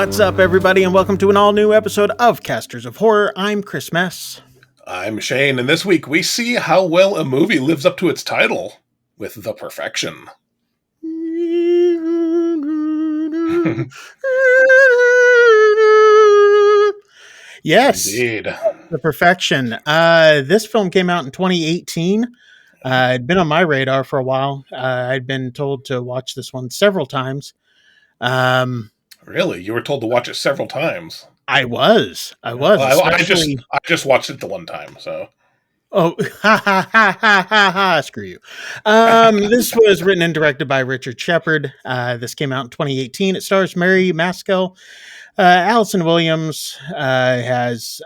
What's up, everybody, and welcome to an all-new episode of Casters of Horror. I'm Chris Mess. I'm Shane, and this week we see how well a movie lives up to its title with The Perfection. Yes, indeed. The Perfection. This film came out in 2018. It'd been on my radar for a while. I'd been told to watch this one several times. Really? You were told to watch it several times? I was. Well, I just watched it the one time, so. Oh, ha, ha, ha, ha, ha, ha, screw you. This was written and directed by Richard Shepard. This came out in 2018. It stars Mary Maskell. Allison Williams has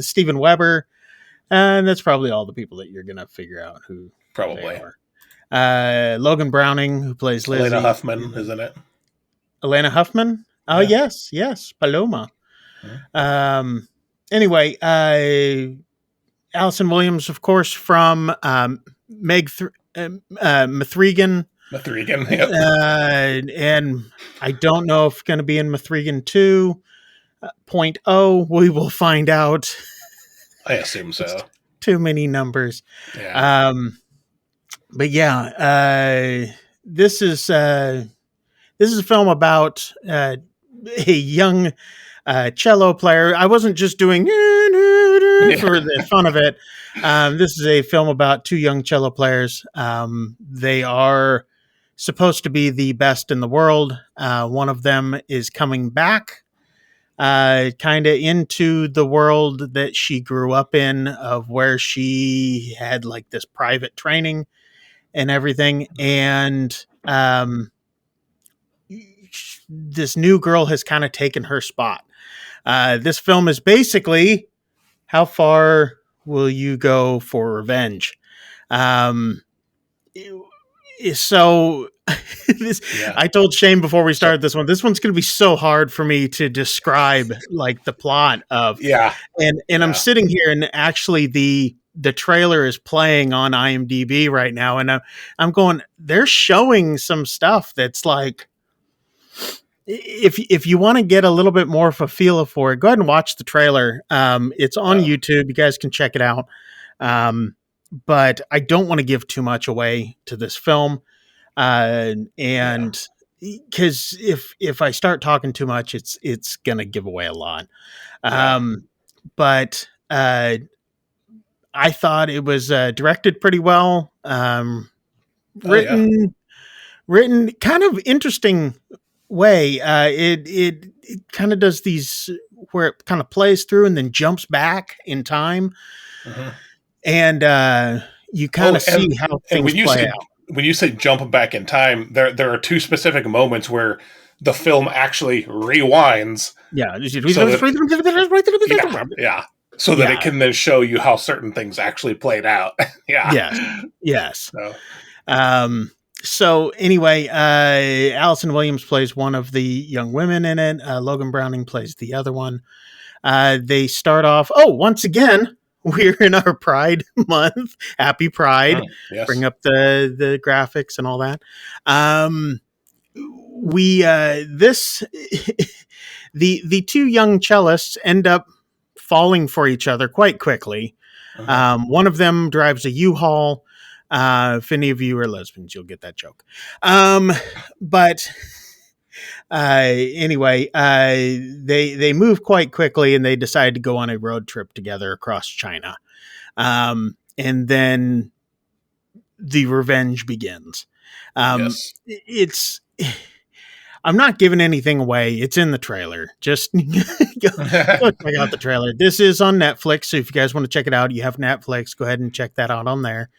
Steven Weber. And that's probably all the people that you're going to figure out who probably are. Logan Browning, who plays Lizzie. Elena Huffman, isn't it? Elena Huffman? Oh, yeah. Yes. Paloma. Mm-hmm. Anyway, Allison Williams, of course, from Mithrigan. Mithrigan, yep. And I don't know if it's going to be in Mithrigan 2.0. We will find out. I assume so. Too many numbers. Yeah. But yeah, this is a film about a young cello player. I wasn't just doing for the fun of it. This is a film about two young cello players. They are supposed to be the best in the world. One of them is coming back kind of into the world that she grew up in, of where she had like this private training and everything. And this new girl has kind of taken her spot. This film is basically, how far will you go for revenge? So I told Shane before we started this one's going to be so hard for me to describe like the plot of. Yeah. And I'm sitting here, and actually the trailer is playing on IMDb right now. And I'm going, they're showing some stuff that's like, if you want to get a little bit more of a feel for it, go ahead and watch the trailer. It's on YouTube. You guys can check it out. But I don't want to give too much away to this film. And because if I start talking too much, it's going to give away a lot. But I thought it was directed pretty well. Written kind of interesting way. It kind of does these where it kind of plays through and then jumps back in time. Uh-huh. And you kind of see how things play out. When you say jump back in time, there are two specific moments where the film actually rewinds. So that it can then show you how certain things actually played out. Yes. So anyway, Allison Williams plays one of the young women in it. Logan Browning plays the other one. They start off, once again, we're in our Pride month. Happy Pride. Yes. Bring up the graphics and all that. The two young cellists end up falling for each other quite quickly. Uh-huh. One of them drives a U-Haul. If any of you are lesbians, you'll get that joke. But anyway, they move quite quickly, and they decide to go on a road trip together across China. And then the revenge begins. I'm not giving anything away. It's in the trailer. Just go check out the trailer. This is on Netflix. So if you guys want to check it out, you have Netflix, go ahead and check that out on there.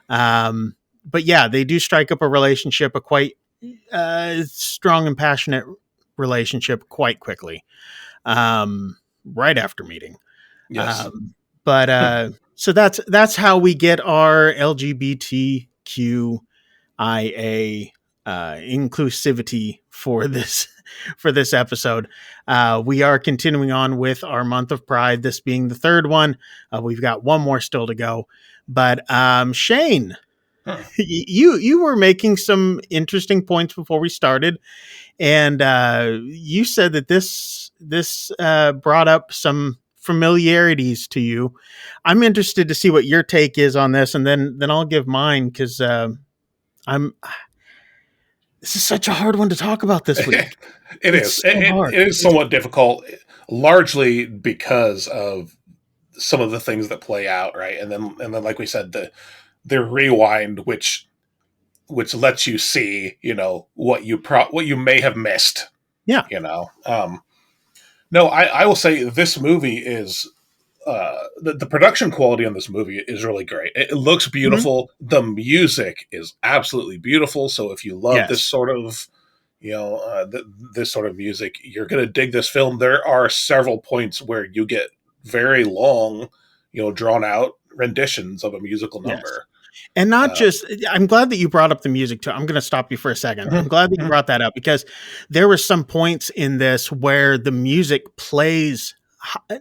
But yeah, they do strike up a relationship, a quite strong and passionate relationship quite quickly, right after meeting. Yes. So that's how we get our LGBTQIA inclusivity for this episode. We are continuing on with our month of Pride, this being the third one. We've got one more still to go. But Shane, you were making some interesting points before we started, And you said that this brought up some familiarities to you. I'm interested to see what your take is on this, and then I'll give mine because I'm. This is such a hard one to talk about this week. It It's is. so hard. It is somewhat difficult, largely because of some of the things that play out, right? And then, like we said, the rewind, which lets you see, what you may have missed. Yeah. No, I will say this movie is the production quality on this movie is really great. It looks Mhm. beautiful. The music is absolutely beautiful. So if you love this Yes. sort of this sort of music, you're going to dig this film. There are several points where you get very long, drawn out renditions of a musical Yes. number. And not Uh, just, I'm glad that you brought up the music too. I'm going to stop you for a second. I'm mhm, glad that you mhm, brought that up because there were some points in this where the music plays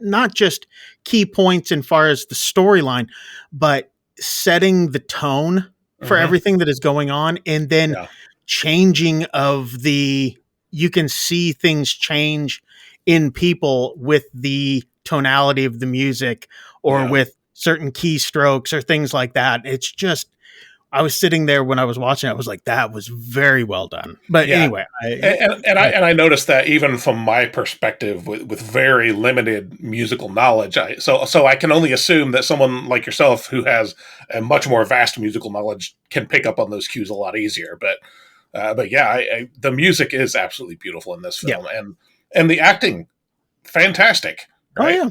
not just key points in far as the storyline, but setting the tone for mhm. everything that is going on and then Yeah, changing you can see things change in people with the tonality of the music or yeah. with certain keystrokes or things like that. It's just, I was sitting there when I was watching it, I was like, that was very well done. But Yeah, anyway, and I noticed that even from my perspective, with very limited musical knowledge, so I can only assume that someone like yourself who has a much more vast musical knowledge can pick up on those cues a lot easier. But yeah, the music is absolutely beautiful in this yeah. film, and the acting fantastic, Oh, right? yeah.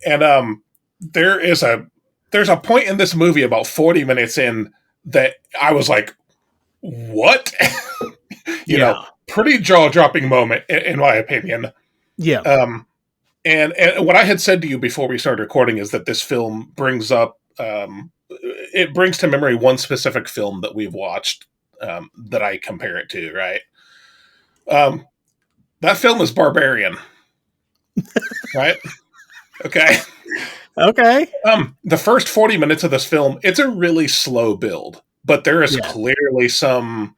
And there is there's a point in this movie about 40 minutes in that I was like, what? you know, Yeah. pretty jaw dropping moment, in my opinion. Yeah. Um, and what I had said to you before we started recording is that this film brings up, it brings to memory one specific film that we've watched, that I compare it to, right? Um, that film is Barbarian, right? Okay. Okay. The first 40 minutes of this film, it's a really slow build, but there is Yeah. clearly some,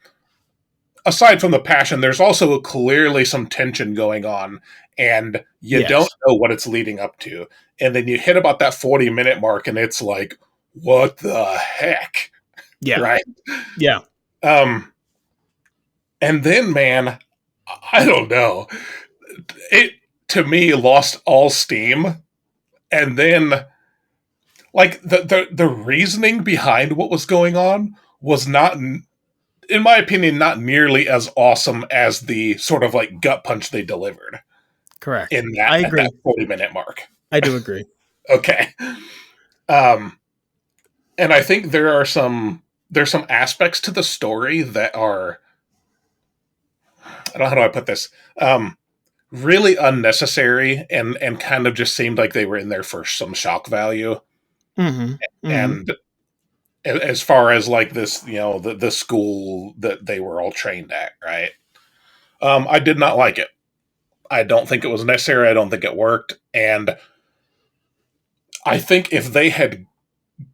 aside from the passion, there's also clearly some tension going on, and you don't Yes. know what it's leading up to. And then you hit about that 40-minute mark, and it's like, what the heck? Yeah. Right? Yeah. Um, and then, man, I don't know. It, to me, lost all steam. And then, like, the reasoning behind what was going on was not, in my opinion, not nearly as awesome as the sort of like gut punch they delivered Correct. in I that at agree. that 40-minute mark. I do agree. Okay. Um and I think there's some aspects to the story that are, I don't know, how do I put this? Really unnecessary and kind of just seemed like they were in there for some shock value. Hmm. Hmm. And as far as like this, the school that they were all trained at, right? I did not like it. I don't think it was necessary. I don't think it worked. And I think if they had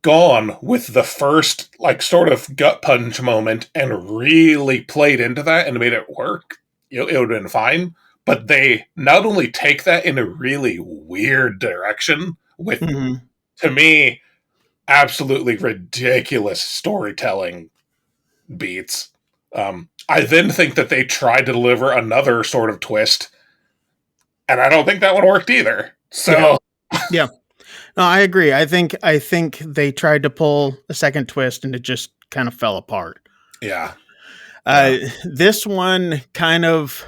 gone with the first, like, sort of gut punch moment and really played into that and made it work, it would have been fine. But they not only take that in a really weird direction with, Hmm. to me, absolutely ridiculous storytelling beats. I then think that they tried to deliver another sort of twist, and I don't think that one worked either. Yeah. So, Yeah. No, I agree. I think they tried to pull a second twist and it just kind of fell apart. yeah, yeah, This one kind of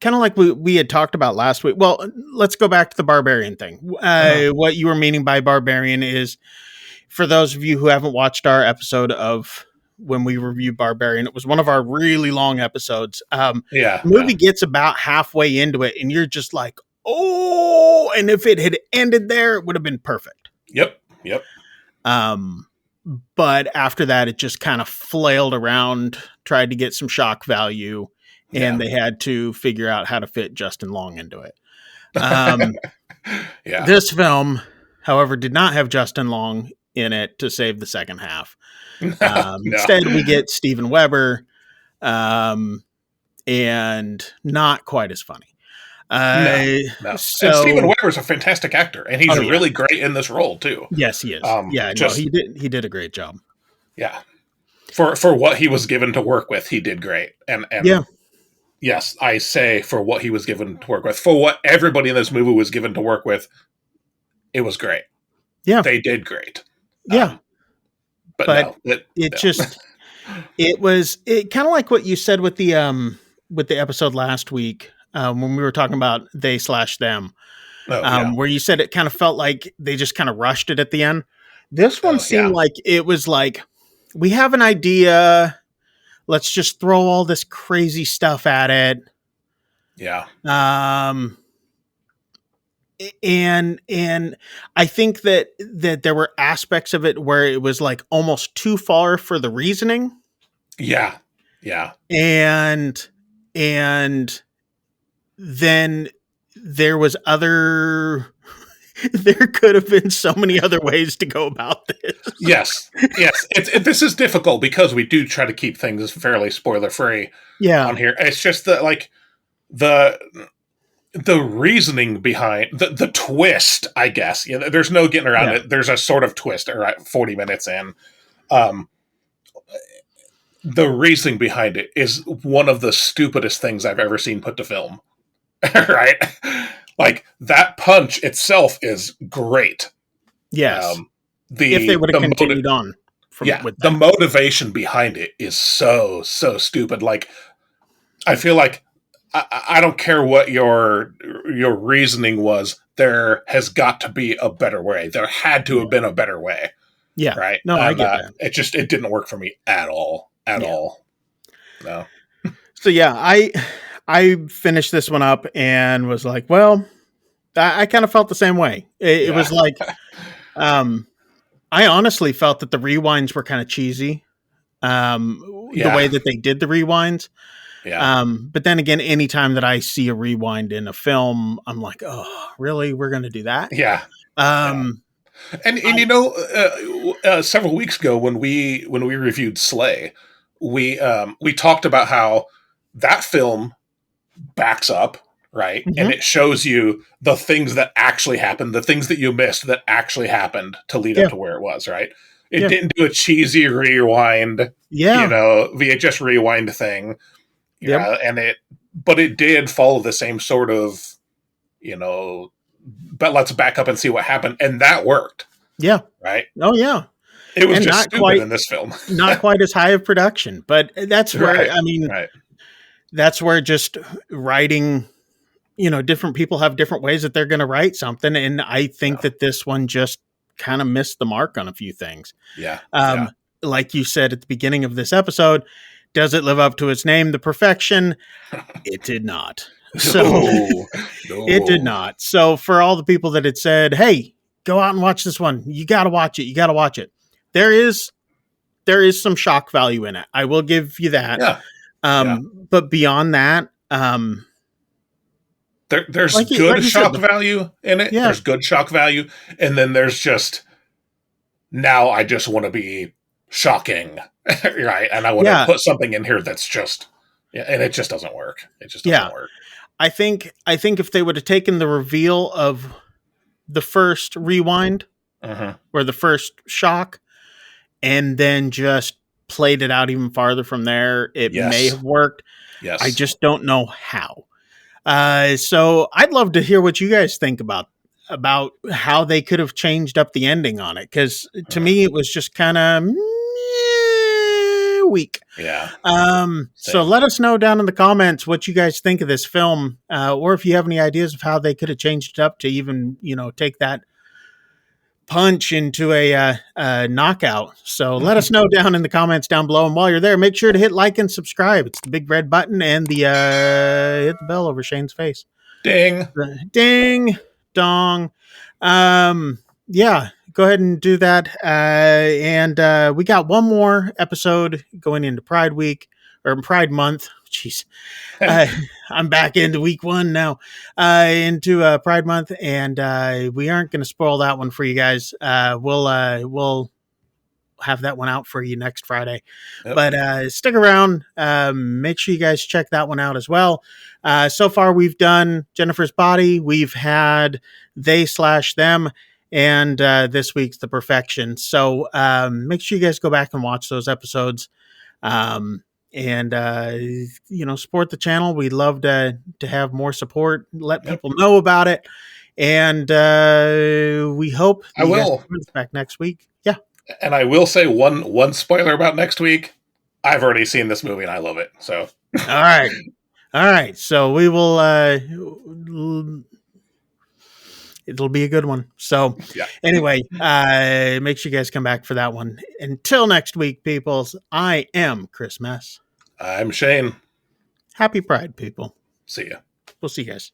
like we had talked about last week. Well, let's go back to the barbarian thing. uh-huh. What you were meaning by barbarian is, for those of you who haven't watched our episode of when we reviewed Barbarian, it was one of our really long episodes. Yeah, The yeah, movie gets about halfway into it, and you're just like, oh, and if it had ended there, it would have been perfect. yep, yep, Um, but after that, it just kind of flailed around, tried to get some shock value, yeah, and they had to figure out how to fit Justin Long into it. Um, yeah, this film, however, did not have Justin Long in it to save the second half. no, Instead, we get Steven Weber, um, and not quite as funny. No, no. And Steven So Weber's a fantastic actor, and he's oh yeah, really great in this role too. yes, he is. Yeah, no, Just he did a great job. yeah, for what he was given to work with, he did great. And Yeah, yes, I say for what he was given to work with, for what everybody in this movie was given to work with, it was great. yeah, They did great. yeah. But But no, it no. just it kind of like what you said with the episode last week, when we were talking about they/them, Oh yeah, where you said it kind of felt like they just kind of rushed it at the end. This one oh yeah, seemed like it was like, we have an idea, let's just throw all this crazy stuff at it. yeah, And I think that there were aspects of it where it was like almost too far for the reasoning, yeah, yeah. and then there was other there could have been so many other ways to go about this. Yes, yes. This is difficult because we do try to keep things fairly spoiler free Yeah, on here. It's just that like the reasoning behind the twist, I guess. You know, there's no getting around yeah, it. There's a sort of twist. All right, 40 minutes in, um, the reasoning behind it is one of the stupidest things I've ever seen put to film. Right, like that punch itself is great. yes. Um, If they would have continued on yeah, with the that. motivation behind it is so stupid. Like, I feel like I don't care what your reasoning was. There has got to be a better way. There had to have been a better way, Yeah, right? no, I get that. It didn't work for me at all. At Yeah. all. No. So yeah, I finished this one up and was like, well, I kind of felt the same way. It Yeah. was like, I honestly felt that the rewinds were kind of cheesy. The Yeah. way that they did the rewinds. Yeah. But then again, anytime that I see a rewind in a film, I'm like, oh, really? We're going to do that? Yeah. Um, And you know, several weeks ago when we reviewed Slay, we talked about how that film backs up, right? Mhm. And it shows you the things that actually happened, the things that you missed that actually happened to lead Yeah. up to where it was, right? It Yeah. didn't do a cheesy rewind, Yeah. you know, VHS rewind thing. Yep. But it did follow the same sort of, you know, but let's back up and see what happened. And that worked, Yeah. right? Oh, yeah. It was And just not stupid quite- in this film. Not quite as high of production, but that's where, Right. I mean, Right. that's where just writing, you know, different people have different ways that they're going to write something. And I think that this one just kind of missed the mark on a few things. Yeah. Like you said at the beginning of this episode, does it live up to its name, The Perfection? It did not. So No. it did not. So for all the people that had said, hey, go out and watch this one, you got to watch it. You got to watch it. There is some shock value in it. I will give you that. Yeah. But beyond that, There's like good you shock said, value in it. Yeah. There's good shock value. And then there's just, now I just want to be shocking, right? And I want to put something in here that's just, and it just doesn't work. It just doesn't work. I think if they would have taken the reveal of the first rewind or the first shock and then just played it out even farther from there, it may have worked. Yes. I just don't know how. So I'd love to hear what you guys think about how they could have changed up the ending on it. Cause to me, it was just kind of weak. Yeah. So let us know down in the comments what you guys think of this film, or if you have any ideas of how they could have changed it up to even, you know, take that punch into a knockout. So let us know down in the comments down below. And while you're there, make sure to hit like and subscribe. It's the big red button and the hit the bell over Shane's face. Ding. Ding dong. Yeah, go ahead and do that. And we got one more episode going into Pride Week or Pride Month. Jeez. I'm back into week 1 now, into Pride Month, and we aren't going to spoil that one for you guys. We'll have that one out for you next Friday. Yep. But stick around. Make sure you guys check that one out as well. So far, we've done Jennifer's Body. We've had They/Them. And this week's The Perfection. So make sure you guys go back and watch those episodes. And support the channel. We'd love to have more support. Let people know about it. And we hope I will back next week. Yeah. And I will say one spoiler about next week. I've already seen this movie and I love it. So all right. So we will. It'll be a good one. So anyway, make sure you guys come back for that one. Until next week, peoples, I am Chris Mess. I'm Shane. Happy Pride, people. See ya. We'll see you guys.